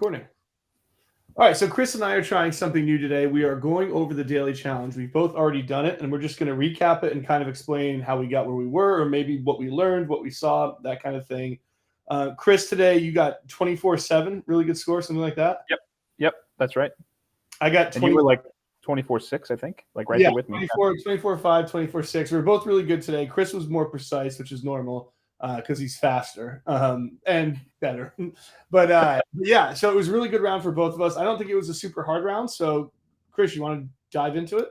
recording. All right, so Chris and I are trying something new today. We are going over the daily challenge. We've both already done it, and we're just going to recap it and kind of explain how we got where we were, or maybe what we learned, what we saw, that kind of thing. Chris, today you got 24/7, really good score, something like that. Yep, that's right. I got 20. And you were like 24/6, I think, like right there with me. 24/5, 24/6. We were both really good today. Chris was more precise, which is normal because he's faster and better. But yeah, so it was a really good round for both of us. I don't think it was a super hard round. So, Chris, you want to dive into it?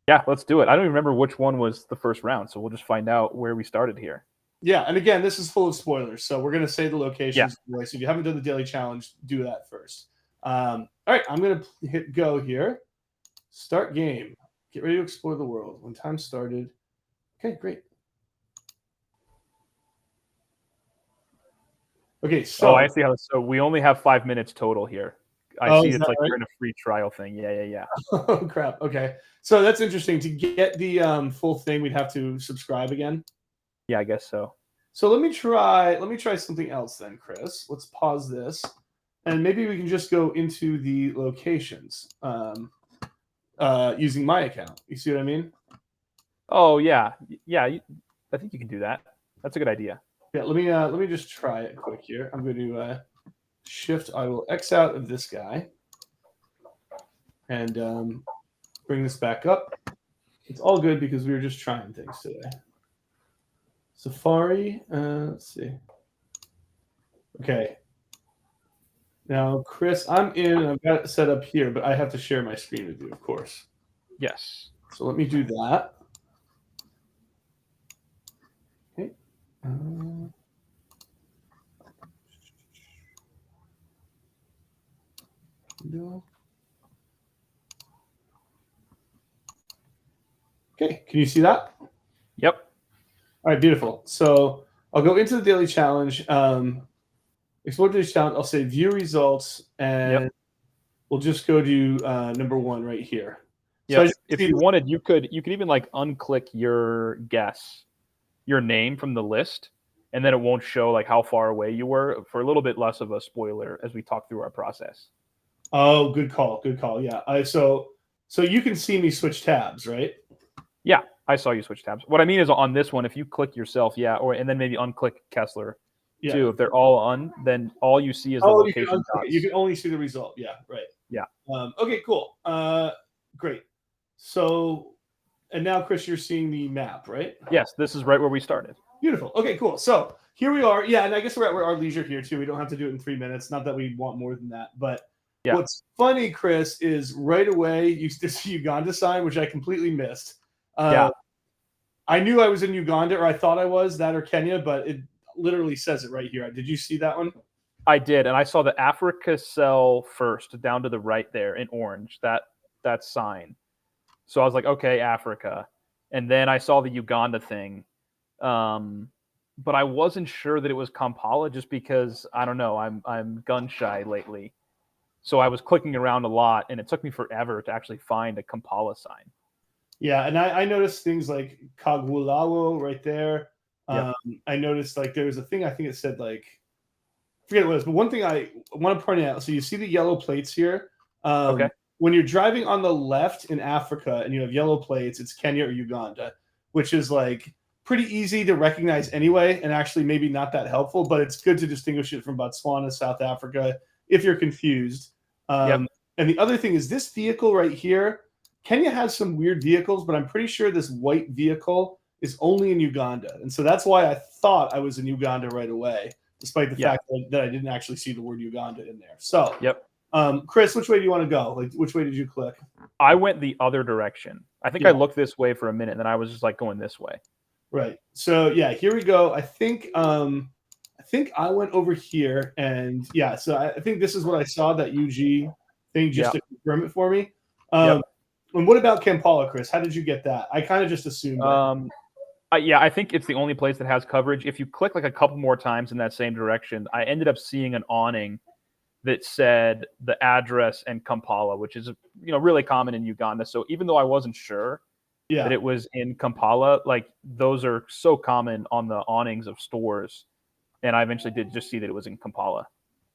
Yeah, let's do it. I don't even remember which one was the first round, so we'll just find out where we started here. Yeah, and again, this is full of spoilers, so we're going to say the locations. Yeah. So if you haven't done the daily challenge, do that first. All right, I'm going to hit go here. Start game. Get ready to explore the world. When time started. Okay, great. Okay, so I see how. So we only have 5 minutes total here. I see it's like right? You're in a free trial thing. Yeah. Oh crap. Okay, so that's interesting. To get the full thing, we'd have to subscribe again. Yeah, I guess so. So let me try something else then, Chris. Let's pause this, and maybe we can just go into the locations using my account. You see what I mean? Oh yeah. I think you can do that. That's a good idea. Yeah, let me just try it quick here. I'm going to shift. I will X out of this guy and bring this back up. It's all good because we were just trying things today. Safari. Let's see. Okay. Now, Chris, I'm in. And I've got it set up here, but I have to share my screen with you, of course. Yes. So let me do that. Okay. Okay, can you see that? Yep. All right, beautiful. So I'll go into the daily challenge. Explore daily challenge. I'll say view results, and we'll just go to number 1 right here. Yeah. So if you wanted, you could even like unclick your guess, your name from the list, and then it won't show like how far away you were for a little bit less of a spoiler as we talk through our process. Oh, good call. Good call. Yeah. So you can see me switch tabs, right? Yeah, I saw you switch tabs. What I mean is on this one, if you click yourself, and then maybe unclick Kessler too. If they're all on, then all you see is the location. You can only see the result. Yeah, right. Yeah. Okay, cool. Great. So, and now, Chris, you're seeing the map, right? Yes, this is right where we started. Beautiful. Okay, cool. So here we are. Yeah, and I guess we're at our leisure here too. We don't have to do it in 3 minutes. Not that we want more than that, but what's funny, Chris, is right away you see Uganda sign, which I completely missed. I knew I was in Uganda, or I thought I was that, or Kenya, but it literally says it right here. Did you see that one? I did, and I saw the Africa cell first, down to the right there in orange. That sign. So I was like, okay, Africa, and then I saw the Uganda thing, but I wasn't sure that it was Kampala, just because I don't know. I'm gun shy lately, so I was clicking around a lot, and it took me forever to actually find a Kampala sign. Yeah, and I noticed things like Kagwulawo right there. I noticed like there was a thing, I think it said like, I forget what it was, but one thing I want to point out. So you see the yellow plates here. Okay. When you're driving on the left in Africa and you have yellow plates, it's Kenya or Uganda, which is like pretty easy to recognize anyway, and actually maybe not that helpful, but it's good to distinguish it from Botswana, South Africa, if you're confused. And the other thing is this vehicle right here. Kenya has some weird vehicles, but I'm pretty sure this white vehicle is only in Uganda. And so that's why I thought I was in Uganda right away, despite the fact that I didn't actually see the word Uganda in there. So, Chris, which way do you want to go? Like, which way did you click? I went the other direction. I think I looked this way for a minute, and then I was just like going this way. Right. So, yeah, here we go. I think I went over here, and so I think this is what I saw, that UG thing, just to confirm it for me. And what about Kampala, Chris? How did you get that? I kind of just assumed that. I think it's the only place that has coverage. If you click like a couple more times in that same direction, I ended up seeing an awning that said the address and Kampala, which is really common in Uganda. So even though I wasn't sure that it was in Kampala, like those are so common on the awnings of stores, and I eventually did just see that it was in Kampala.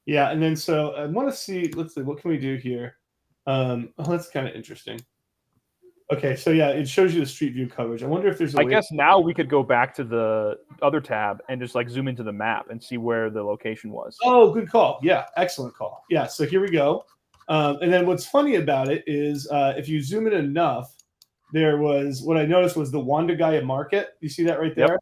Yeah, and then so I want to see. Let's see, what can we do here? Oh, that's kind of interesting. Okay, so yeah, it shows you the street view coverage. I wonder if there's a I way. guess now we could go back to the other tab and just like zoom into the map and see where the location was. Oh, good call. Yeah, excellent call. Yeah, so here we go. And then what's funny about it is if you zoom in enough, there was what I noticed was the Wandagaya Market. You see that right there? Yep.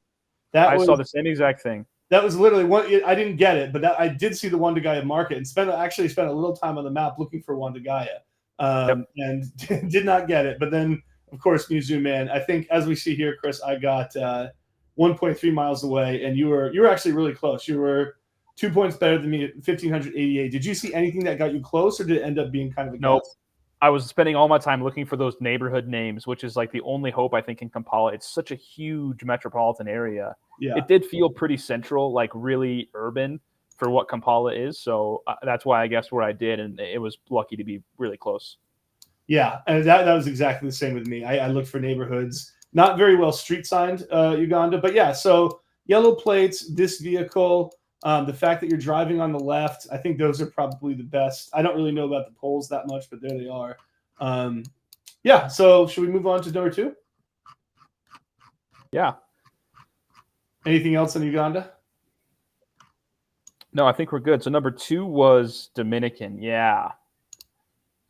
That I was saw the same exact thing. that was literally one. I didn't get it, but I did see the Wandagaya Market and actually spent a little time on the map looking for Wandagaya, and did not get it. But then, of course, when you zoom in, I think as we see here, Chris, I got 1.3 miles away, and you were actually really close. You were 2 points better than me at 1,588. Did you see anything that got you close, or did it end up being kind of a Nope. guess? I was spending all my time looking for those neighborhood names, which is like the only hope I think in Kampala. It's such a huge metropolitan area. Yeah. It did feel pretty central, like really urban for what Kampala is. So that's why I guess where I did, and it was lucky to be really close. Yeah, and that was exactly the same with me. I looked for neighborhoods, not very well street signed Uganda, but yeah. So yellow plates, this vehicle, the fact that you're driving on the left, I think those are probably the best. I don't really know about the polls that much, but there they are. Yeah. So should we move on to number 2? Yeah. Anything else in Uganda? No, I think we're good. So number 2 was Dominican. Yeah.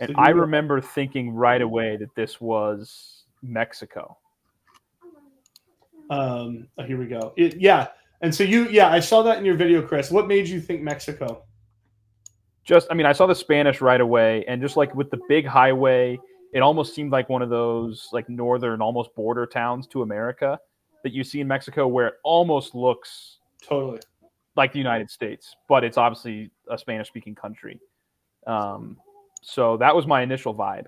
And So I remember thinking right away that this was Mexico. Here we go. Yeah. And so I saw that in your video, Chris. What made you think Mexico? I saw the Spanish right away, and just like with the big highway, it almost seemed like one of those like northern, almost border towns to America that you see in Mexico, where it almost looks totally like the United States, but it's obviously a Spanish-speaking country. So that was my initial vibe.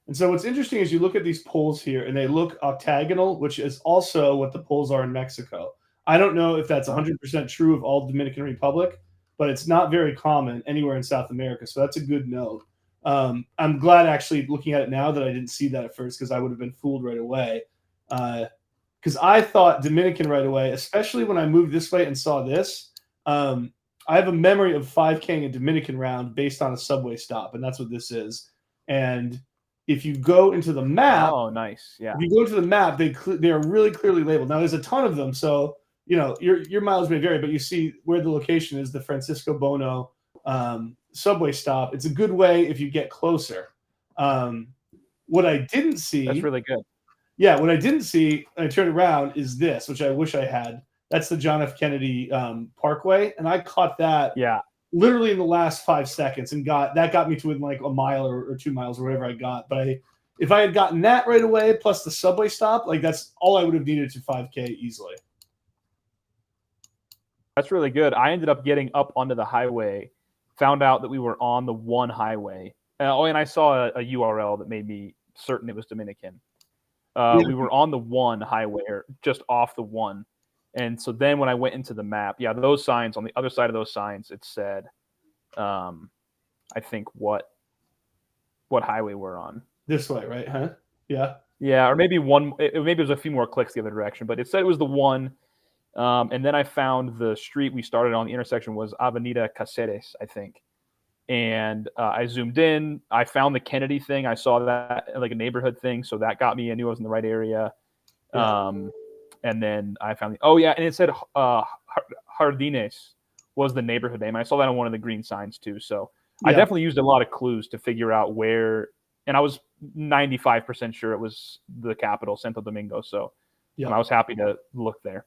And so what's interesting is you look at these poles here, and they look octagonal, which is also what the poles are in Mexico. I don't know if that's 100% true of all Dominican Republic, but it's not very common anywhere in South America. So that's a good note. I'm glad actually looking at it now that I didn't see that at first, because I would have been fooled right away. Because I thought Dominican right away, especially when I moved this way and saw this. I have a memory of 5K'ing a Dominican round based on a subway stop, and that's what this is. And if you go into the map, oh, nice, yeah. If you go into the map, they are really clearly labeled. Now, there's a ton of them, so your miles may vary, but you see where the location is, the Francisco Bono subway stop. It's a good way if you get closer. What I didn't see, that's really good. Yeah, what I didn't see, I turned around, is this, which I wish I had. That's the John F. Kennedy Parkway, and I caught that literally in the last 5 seconds, and that got me to within like a mile or 2 miles or whatever I got. But if I had gotten that right away, plus the subway stop, like that's all I would have needed to 5K easily. That's really good. I ended up getting up onto the highway, found out that we were on the one highway. And I saw a URL that made me certain it was Dominican. We were on the one highway, or just off the one. And so then when I went into the map, those signs, on the other side of those signs, it said, I think what highway we're on. This way, right? Huh? Yeah. Yeah, or maybe maybe it was a few more clicks the other direction, but it said it was the one. And then I found the street we started on, the intersection was Avenida Cáceres, I think. And I zoomed in. I found the Kennedy thing. I saw that like a neighborhood thing, so that got me. I knew I was in the right area. Yeah. And then I found and it said Jardines was the neighborhood name. I saw that on one of the green signs too. So I definitely used a lot of clues to figure out where. And I was 95% sure it was the capital, Santo Domingo. So I was happy to look there.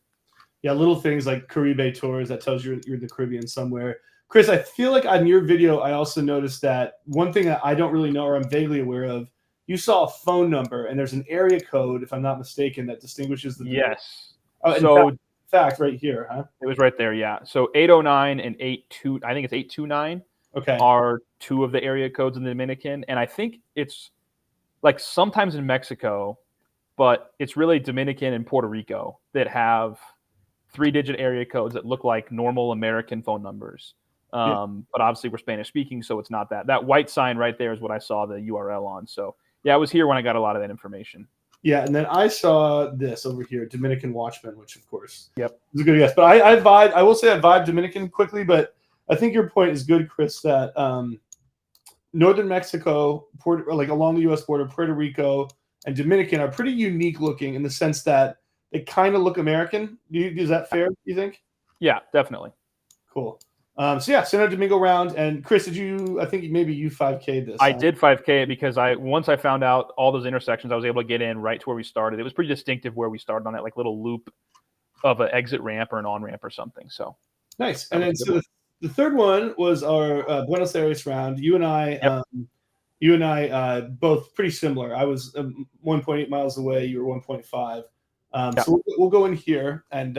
Yeah, little things like Caribe tours that tells you you're in the Caribbean somewhere. Chris, I feel like on your video, I also noticed that one thing that I don't really know or I'm vaguely aware of, you saw a phone number and there's an area code, if I'm not mistaken, that distinguishes the. Yes. So in fact, right here, huh? It was right there, yeah. So 809 and 82, I think it's 829. Okay. Are two of the area codes in the Dominican. And I think it's like sometimes in Mexico, but it's really Dominican and Puerto Rico that have 3-digit area codes that look like normal American phone numbers. But obviously we're Spanish speaking, so it's not that. That white sign right there is what I saw the URL on. So I was here when I got a lot of that information. Yeah, and then I saw this over here, Dominican Watchman, which of course, is a good guess. But I will say I vibed Dominican quickly, but I think your point is good, Chris. That northern Mexico, like along the U.S. border, Puerto Rico and Dominican are pretty unique looking in the sense that they kind of look American. Is that fair? You think? Yeah, definitely. Cool. So yeah, Santo Domingo round. And Chris, did you? I think maybe you 5K'd this. I did 5K because once I found out all those intersections, I was able to get in right to where we started. It was pretty distinctive where we started on that like little loop of an exit ramp or an on ramp or something. So nice. And then so the third one was our Buenos Aires round. You and I, both pretty similar. I was 1.8 miles away. You were 1.5. So we'll go in here and.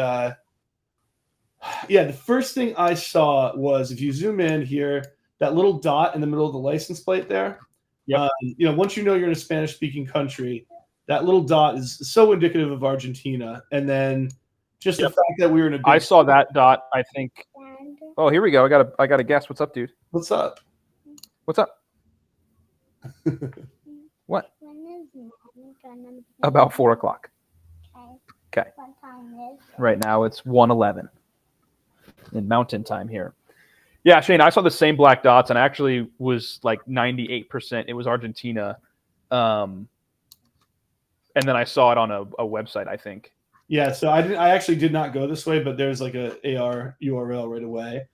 Yeah, the first thing I saw was if you zoom in here, that little dot in the middle of the license plate there. Yep. Once you know you're in a Spanish-speaking country, that little dot is so indicative of Argentina. And then just the fact that we were in a big I saw that dot, I think. Oh, here we go. I got to guess. What's up, dude? What's up? What's up? What? About 4 o'clock. Okay. Right now it's 1:11 in mountain time here. Yeah, Shane, I saw the same black dots and actually was like 98%. It was Argentina. And then I saw it on a website, I think. Yeah, so I actually did not go this way, but there's like a AR URL right away.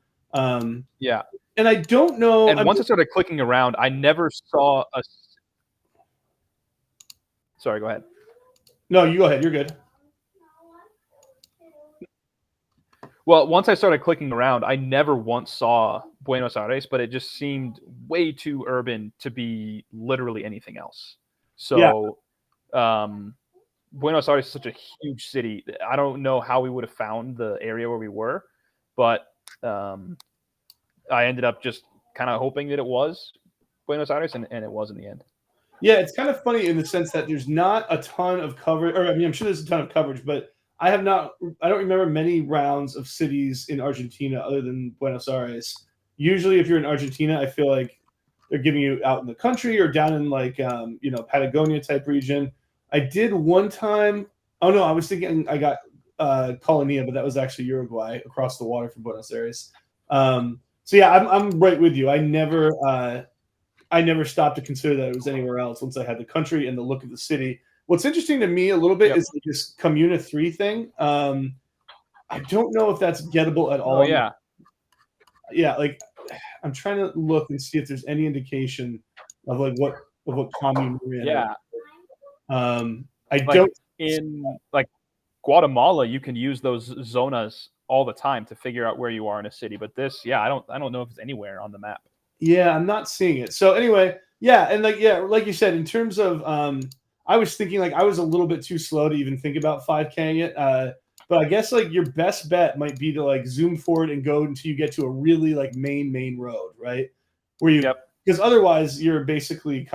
Yeah. And I don't know. And once I started clicking around, I never saw a. Sorry, go ahead. No, you go ahead. You're good. Well, once I started clicking around, I never once saw Buenos Aires, but it just seemed way too urban to be literally anything else. So, Buenos Aires is such a huge city. I don't know how we would have found the area where we were, but I ended up just kind of hoping that it was Buenos Aires, and it was in the end. Yeah, it's kind of funny in the sense that there's not a ton of coverage, or I mean, I'm sure there's a ton of coverage, but I don't remember many rounds of cities in Argentina other than Buenos Aires. Usually, if you're in Argentina, I feel like they're giving you out in the country or down in like, Patagonia type region. I did one time. Oh, no, I was thinking I got Colonia, but that was actually Uruguay across the water from Buenos Aires. So yeah, I'm right with you. I never stopped to consider that it was anywhere else once I had the country and the look of the city. What's interesting to me a little bit is like this Comuna 3 thing. I don't know if that's gettable at all. Oh, yeah. Yeah, like I'm trying to look and see if there's any indication of like what commune we're in. Yeah. Don't in like Guatemala, you can use those zonas all the time to figure out where you are in a city. But this, I don't know if it's anywhere on the map. Yeah, I'm not seeing it. So anyway, and like you said, in terms of I was thinking like I was a little bit too slow to even think about 5K'ing it. But I guess like your best bet might be to like zoom forward and go until you get to a really like main road, right? Where you because otherwise you're basically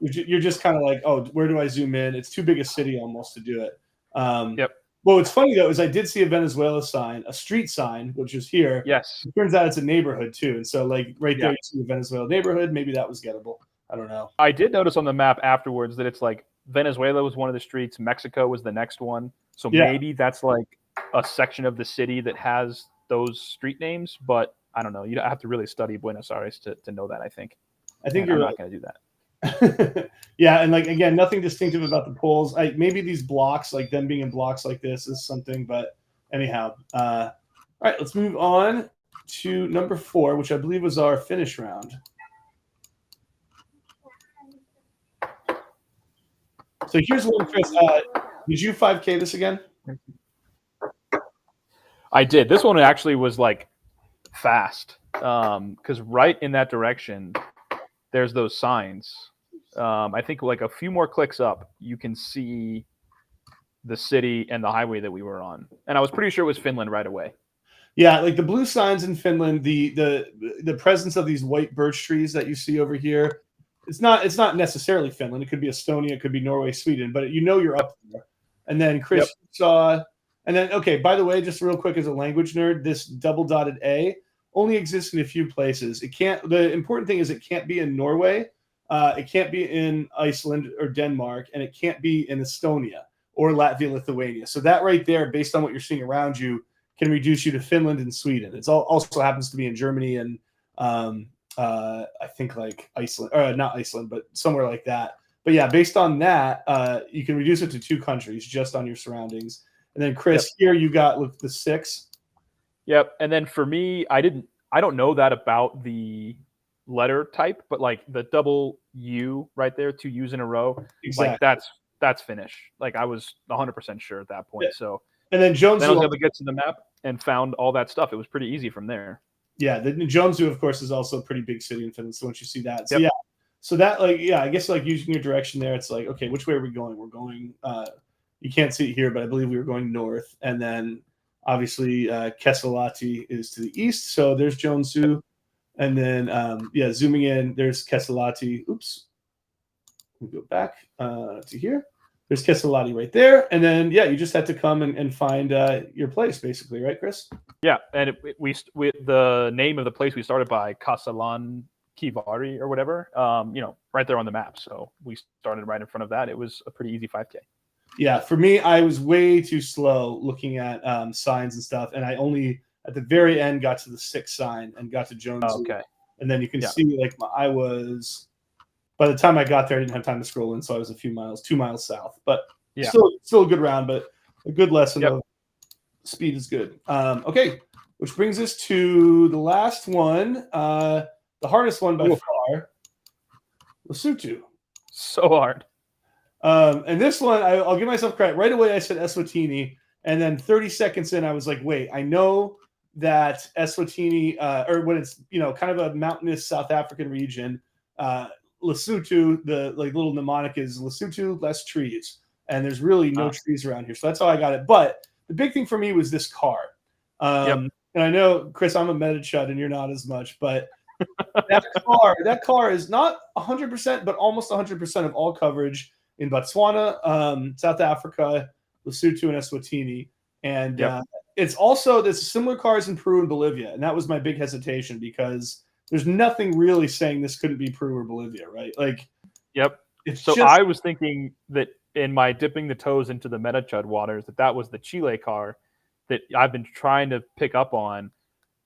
you're just kind of like, oh, where do I zoom in? It's too big a city almost to do it. Well, what's funny though is I did see a Venezuela sign, a street sign, which is here. Yes. It turns out it's a neighborhood too, and so like right there you see the Venezuela neighborhood. Maybe that was gettable. I don't know. I did notice on the map afterwards that it's like Venezuela was one of the streets, Mexico was the next one. So maybe that's like a section of the city that has those street names, but I don't know. You have to really study Buenos Aires to know that, I think. You're not going to do that. Yeah, and like again, nothing distinctive about the poles. Maybe these blocks, like them being in blocks like this, is something. But anyhow, all right, let's move on to number 4, which I believe was our finish round. So here's one, Chris. Did you 5K this again? I did. This one actually was like fast because right in that direction, there's those signs. I think like a few more clicks up, you can see the city and the highway that we were on. And I was pretty sure it was Finland right away. Yeah, like the blue signs in Finland, the presence of these white birch trees that you see over here, it's not necessarily Finland. It could be Estonia, it could be Norway, Sweden, but you're up there. And then Chris saw, and then okay, by the way, just real quick as a language nerd, this double dotted A only exists in a few places. The important thing is it can't be in Norway, it can't be in Iceland or Denmark, and it can't be in Estonia or Latvia, Lithuania. So that right there, based on what you're seeing around you, can reduce you to Finland and Sweden. It also happens to be in Germany and I think like Iceland, or not Iceland, but somewhere like that. But yeah, based on that, you can reduce it to 2 countries just on your surroundings. And then Chris, here you got look the 6. Yep. And then for me, I don't know that about the letter type, but like the double U right there, 2 U's in a row, Exactly. like that's Finnish. Like I was 100% sure at that point. Yeah. So And then then I was Jonesuu, able to get to the map and found all that stuff. It was pretty easy from there. yeah, the Jonesuu, of course, is also a pretty big city in Finland. So once you see that, so Yep. yeah, so that like yeah, I guess like using your direction there, it's like okay, which way are we going? We're going. You can't see it here, but I believe we were going north, and then obviously Kesälahti is to the east. So there's Joensuu, and then yeah, zooming in, there's Kesälahti. Oops, we go back to here. There's Kesälahti right there, and then yeah, you just had to come and find your place, basically, right, Chris? Yeah, and we the name of the place we started by Kasalan Kivari or whatever, right there on the map. So we started right in front of that. It was a pretty easy 5K. Yeah, for me, I was way too slow looking at signs and stuff, and I only at the very end got to the 6th sign and got to Jonesuu. Okay. And then you can see like I was by the time I got there, I didn't have time to scroll in, so I was a few miles, 2 miles south, but still a good round, but a good lesson of speed is good. Okay, which brings us to the last one, the hardest one by far, Lesotho. So hard. And this one, I'll give myself credit. Right away, I said Eswatini, and then 30 seconds in, I was like, wait, I know that Eswatini, or when it's kind of a mountainous South African region, Lesotho, the like little mnemonic is Lesotho, less trees, and there's really no trees around here. So that's how I got it. But the big thing for me was this car. And I know, Chris, I'm a Metachud, and you're not as much, but that car is not 100%, but almost 100% of all coverage in Botswana, South Africa, Lesotho, and Eswatini. And it's also there's similar cars in Peru and Bolivia, and that was my big hesitation because there's nothing really saying this couldn't be Peru or Bolivia, right? Like, I was thinking that in my dipping the toes into the Metachud waters, that was the Chile car that I've been trying to pick up on,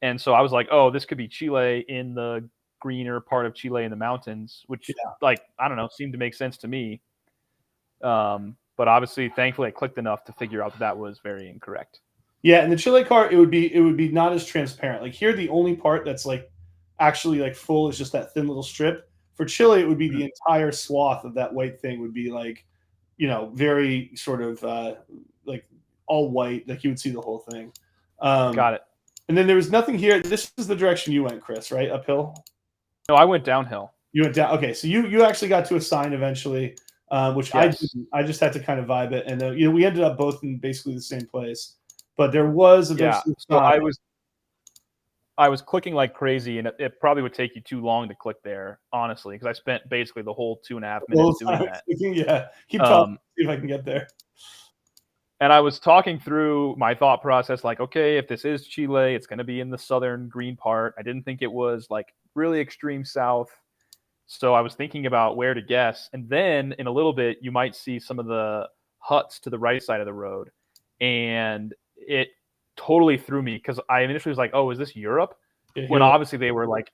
and so I was like, oh, this could be Chile in the greener part of Chile in the mountains, which like I don't know, seemed to make sense to me. But obviously, thankfully, I clicked enough to figure out that was very incorrect. Yeah, and the Chile car, it would be not as transparent. Like here, the only part that's like actually like full is just that thin little strip. For Chile, it would be the entire swath of that white thing would be like, very sort of like all white. Like you would see the whole thing. Got it. And then there was nothing here. This is the direction you went, Chris, right? Uphill? No, I went downhill. You went down. Okay, so you actually got to a sign eventually, which I didn't. I just had to kind of vibe it, and we ended up both in basically the same place. But there was eventually. So I was clicking like crazy, and it probably would take you too long to click there, honestly, because I spent basically the whole 2.5 minutes doing that. Yeah, keep talking. See if I can get there. And I was talking through my thought process, like, okay, if this is Chile, it's going to be in the southern green part. I didn't think it was like really extreme south. So I was thinking about where to guess. And then in a little bit, you might see some of the huts to the right side of the road. And it totally threw me because I initially was like, oh, is this Europe? When obviously they were like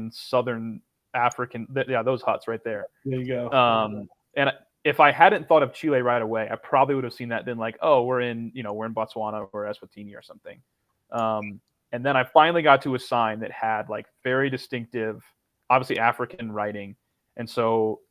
southern African. Yeah, those huts right there. There you go. And if I hadn't thought of Chile right away, I probably would have seen that, been like, oh, we're in Botswana or Eswatini or something. And then I finally got to a sign that had like very distinctive, obviously African writing. And so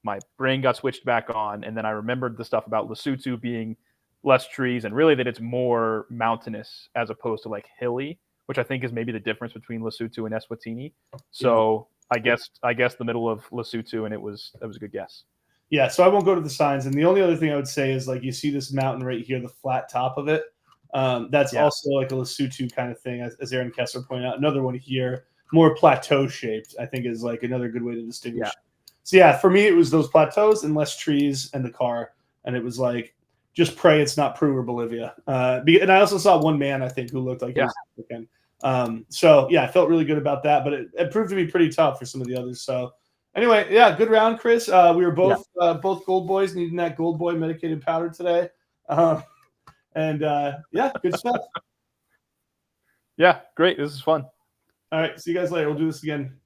my brain got switched back on. And then I remembered the stuff about Lesotho being less trees and really that it's more mountainous as opposed to like hilly, which I think is maybe the difference between Lesotho and Eswatini. So I guessed the middle of Lesotho, and that was a good guess. Yeah, so I won't go to the signs. And the only other thing I would say is like you see this mountain right here, the flat top of it. That's also like a Lesotho kind of thing, as Aaron Kessler pointed out. Another one here, more plateau shaped, I think is like another good way to distinguish. So yeah, for me, it was those plateaus and less trees and the car. And it was like, just pray it's not Peru or Bolivia. And I also saw one man, I think, who looked like he was African. So yeah, I felt really good about that, but it proved to be pretty tough for some of the others. So anyway, yeah, good round, Chris. We were both gold boys, needing that gold boy medicated powder today. Yeah, good stuff. Yeah, great. This is fun. All right, see you guys later. We'll do this again.